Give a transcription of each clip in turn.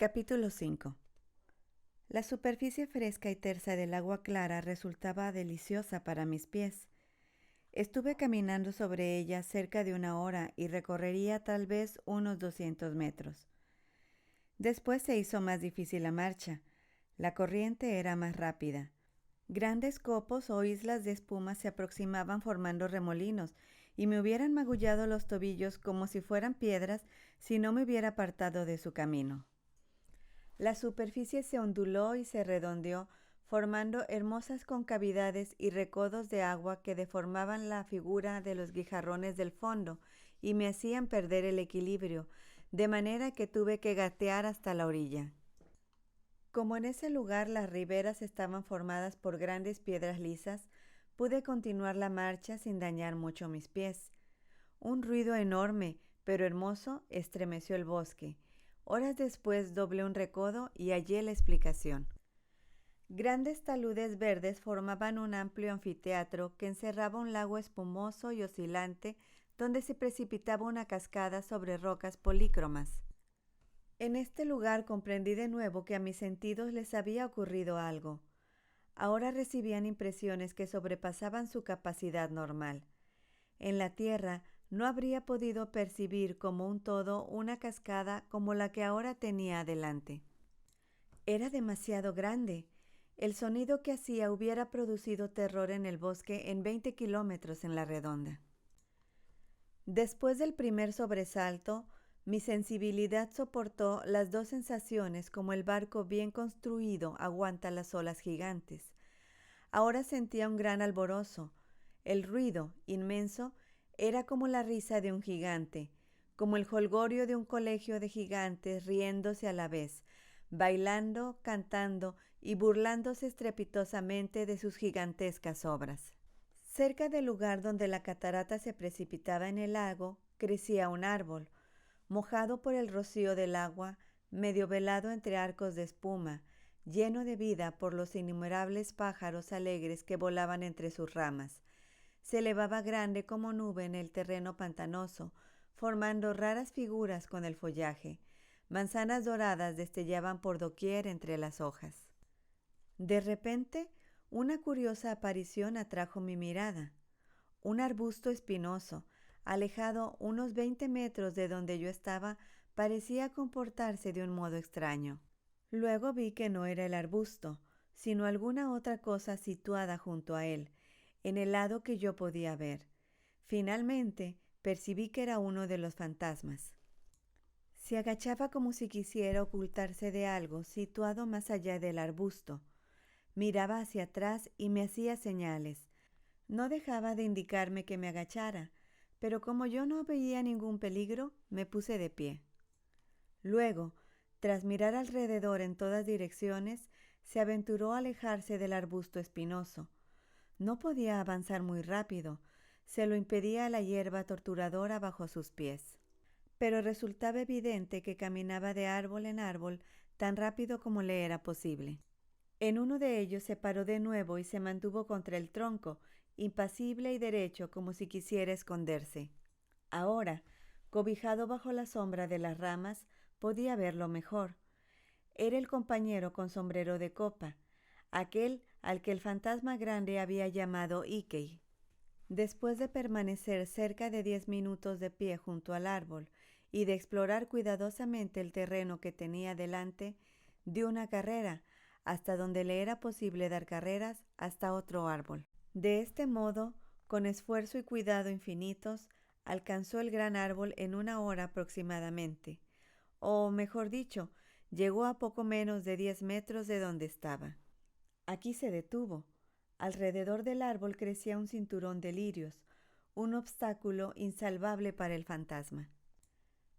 Capítulo 5. La superficie fresca y tersa del agua clara resultaba deliciosa para mis pies. Estuve caminando sobre ella cerca de 1 hora y recorrería tal vez unos 200 metros. Después se hizo más difícil la marcha. La corriente era más rápida. Grandes copos o islas de espuma se aproximaban formando remolinos y me hubieran magullado los tobillos como si fueran piedras si no me hubiera apartado de su camino. La superficie se onduló y se redondeó, formando hermosas concavidades y recodos de agua que deformaban la figura de los guijarrones del fondo y me hacían perder el equilibrio, de manera que tuve que gatear hasta la orilla. Como en ese lugar las riberas estaban formadas por grandes piedras lisas, pude continuar la marcha sin dañar mucho mis pies. Un ruido enorme, pero hermoso, estremeció el bosque. Horas después doblé un recodo y hallé la explicación. Grandes taludes verdes formaban un amplio anfiteatro que encerraba un lago espumoso y oscilante donde se precipitaba una cascada sobre rocas polícromas. En este lugar comprendí de nuevo que a mis sentidos les había ocurrido algo. Ahora recibían impresiones que sobrepasaban su capacidad normal. En la tierra no habría podido percibir como un todo una cascada como la que ahora tenía adelante. Era demasiado grande. El sonido que hacía hubiera producido terror en el bosque en 20 kilómetros en la redonda. Después del primer sobresalto, mi sensibilidad soportó las dos sensaciones como el barco bien construido aguanta las olas gigantes. Ahora sentía un gran alborozo. El ruido, inmenso, era como la risa de un gigante, como el jolgorio de un colegio de gigantes riéndose a la vez, bailando, cantando y burlándose estrepitosamente de sus gigantescas obras. Cerca del lugar donde la catarata se precipitaba en el lago, crecía un árbol, mojado por el rocío del agua, medio velado entre arcos de espuma, lleno de vida por los innumerables pájaros alegres que volaban entre sus ramas. Se elevaba grande como nube en el terreno pantanoso, formando raras figuras con el follaje. Manzanas doradas destellaban por doquier entre las hojas. De repente, una curiosa aparición atrajo mi mirada. Un arbusto espinoso, alejado unos 20 metros de donde yo estaba, parecía comportarse de un modo extraño. Luego vi que no era el arbusto, sino alguna otra cosa situada junto a él, en el lado que yo podía ver. Finalmente, percibí que era uno de los fantasmas. Se agachaba como si quisiera ocultarse de algo situado más allá del arbusto. Miraba hacia atrás y me hacía señales. No dejaba de indicarme que me agachara, pero como yo no veía ningún peligro, me puse de pie. Luego, tras mirar alrededor en todas direcciones, se aventuró a alejarse del arbusto espinoso. No podía avanzar muy rápido, se lo impedía la hierba torturadora bajo sus pies. Pero resultaba evidente que caminaba de árbol en árbol tan rápido como le era posible. En uno de ellos se paró de nuevo y se mantuvo contra el tronco, impasible y derecho como si quisiera esconderse. Ahora, cobijado bajo la sombra de las ramas, podía verlo mejor. Era el compañero con sombrero de copa, aquel al que el fantasma grande había llamado Ikei. Después de permanecer cerca de 10 minutos de pie junto al árbol y de explorar cuidadosamente el terreno que tenía delante, dio una carrera, hasta donde le era posible dar carreras, hasta otro árbol. De este modo, con esfuerzo y cuidado infinitos, alcanzó el gran árbol en 1 hora aproximadamente, o mejor dicho, llegó a poco menos de 10 metros de donde estaba. Aquí se detuvo. Alrededor del árbol crecía un cinturón de lirios, un obstáculo insalvable para el fantasma.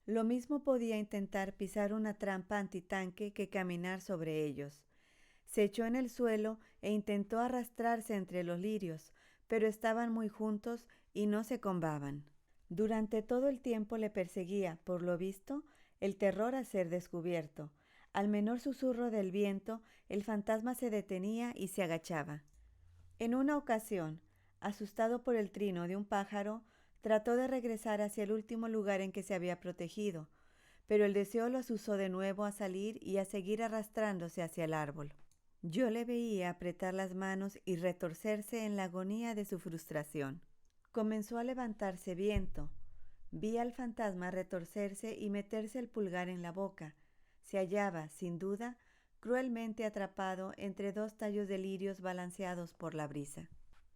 Lo mismo podía intentar pisar una trampa antitanque que caminar sobre ellos. Se echó en el suelo e intentó arrastrarse entre los lirios, pero estaban muy juntos y no se combaban. Durante todo el tiempo le perseguía, por lo visto, el terror a ser descubierto. Al menor susurro del viento, el fantasma se detenía y se agachaba. En una ocasión, asustado por el trino de un pájaro, trató de regresar hacia el último lugar en que se había protegido, pero el deseo lo asusó de nuevo a salir y a seguir arrastrándose hacia el árbol. Yo le veía apretar las manos y retorcerse en la agonía de su frustración. Comenzó a levantarse viento. Vi al fantasma retorcerse y meterse el pulgar en la boca. Se hallaba, sin duda, cruelmente atrapado entre dos tallos de lirios balanceados por la brisa.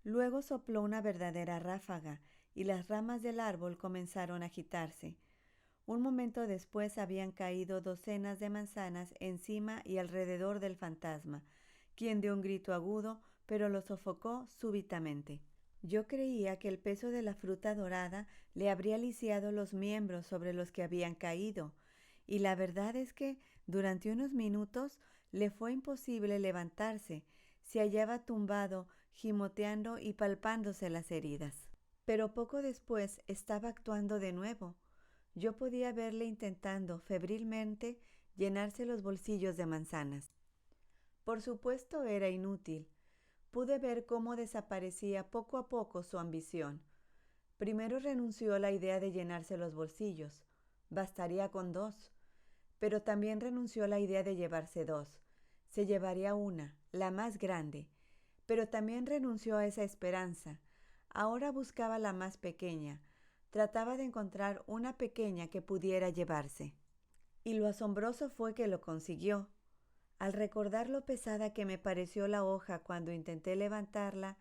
Luego sopló una verdadera ráfaga y las ramas del árbol comenzaron a agitarse. Un momento después habían caído docenas de manzanas encima y alrededor del fantasma, quien dio un grito agudo, pero lo sofocó súbitamente. Yo creía que el peso de la fruta dorada le habría lisiado los miembros sobre los que habían caído, y la verdad es que durante unos minutos le fue imposible levantarse. Se hallaba tumbado, gimoteando y palpándose las heridas. Pero poco después estaba actuando de nuevo. Yo podía verle intentando febrilmente llenarse los bolsillos de manzanas. Por supuesto era inútil. Pude ver cómo desaparecía poco a poco su ambición. Primero renunció a la idea de llenarse los bolsillos. Bastaría con 2. Pero también renunció a la idea de llevarse 2. Se llevaría una, la más grande. Pero también renunció a esa esperanza. Ahora buscaba la más pequeña. Trataba de encontrar una pequeña que pudiera llevarse. Y lo asombroso fue que lo consiguió. Al recordar lo pesada que me pareció la hoja cuando intenté levantarla,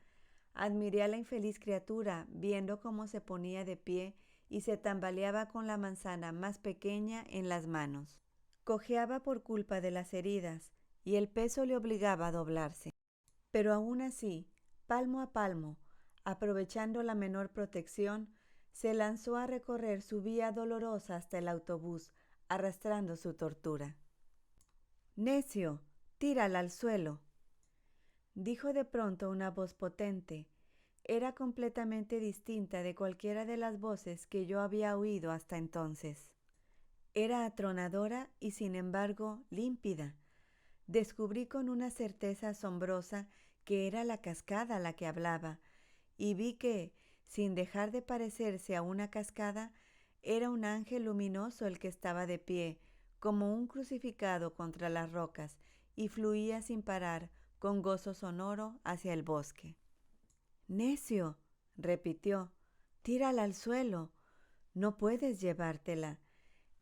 admiré a la infeliz criatura viendo cómo se ponía de pie y se tambaleaba con la manzana más pequeña en las manos. Cojeaba por culpa de las heridas y el peso le obligaba a doblarse. Pero aún así, palmo a palmo, aprovechando la menor protección, se lanzó a recorrer su vía dolorosa hasta el autobús, arrastrando su tortura. «Necio, tírala al suelo», dijo de pronto una voz potente. Era completamente distinta de cualquiera de las voces que yo había oído hasta entonces. Era atronadora y sin embargo límpida. Descubrí con una certeza asombrosa que era la cascada la que hablaba, y vi que, sin dejar de parecerse a una cascada, era un ángel luminoso el que estaba de pie, como un crucificado contra las rocas, y fluía sin parar, con gozo sonoro, hacia el bosque. «Necio», repitió, «tírala al suelo. No puedes llevártela.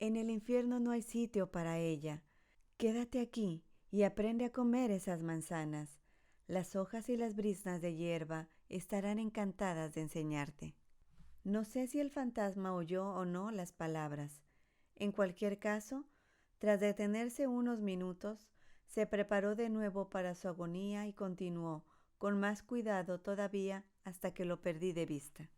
En el infierno no hay sitio para ella. Quédate aquí y aprende a comer esas manzanas. Las hojas y las briznas de hierba estarán encantadas de enseñarte». No sé si el fantasma oyó o no las palabras. En cualquier caso, tras detenerse unos minutos, se preparó de nuevo para su agonía y continuó, con más cuidado todavía, hasta que lo perdí de vista.